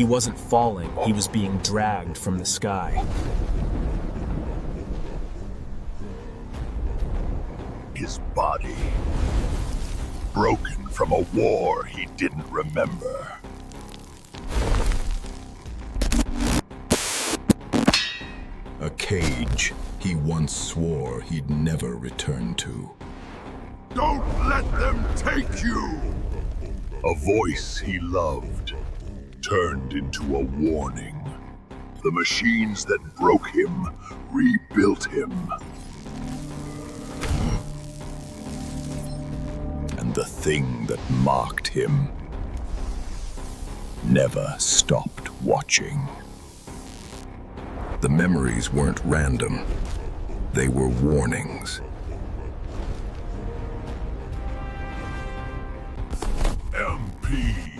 He wasn't falling, he was being dragged from the sky. His body, broken from a war he didn't remember. A cage he once swore he'd never return to. Don't let them take you! A voice he loved turned into a warning. The machines that broke him rebuilt him. And the thing that mocked him never stopped watching. The memories weren't random. They were warnings. MP,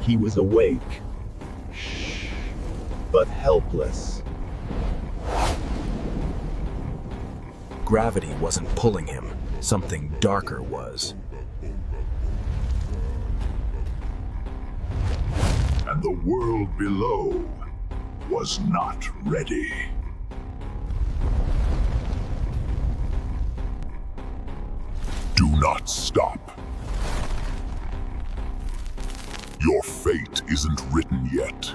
He was awake, but helpless. Gravity wasn't pulling him, something darker was. and the world below was not ready. Do not stop. Your fate isn't written yet.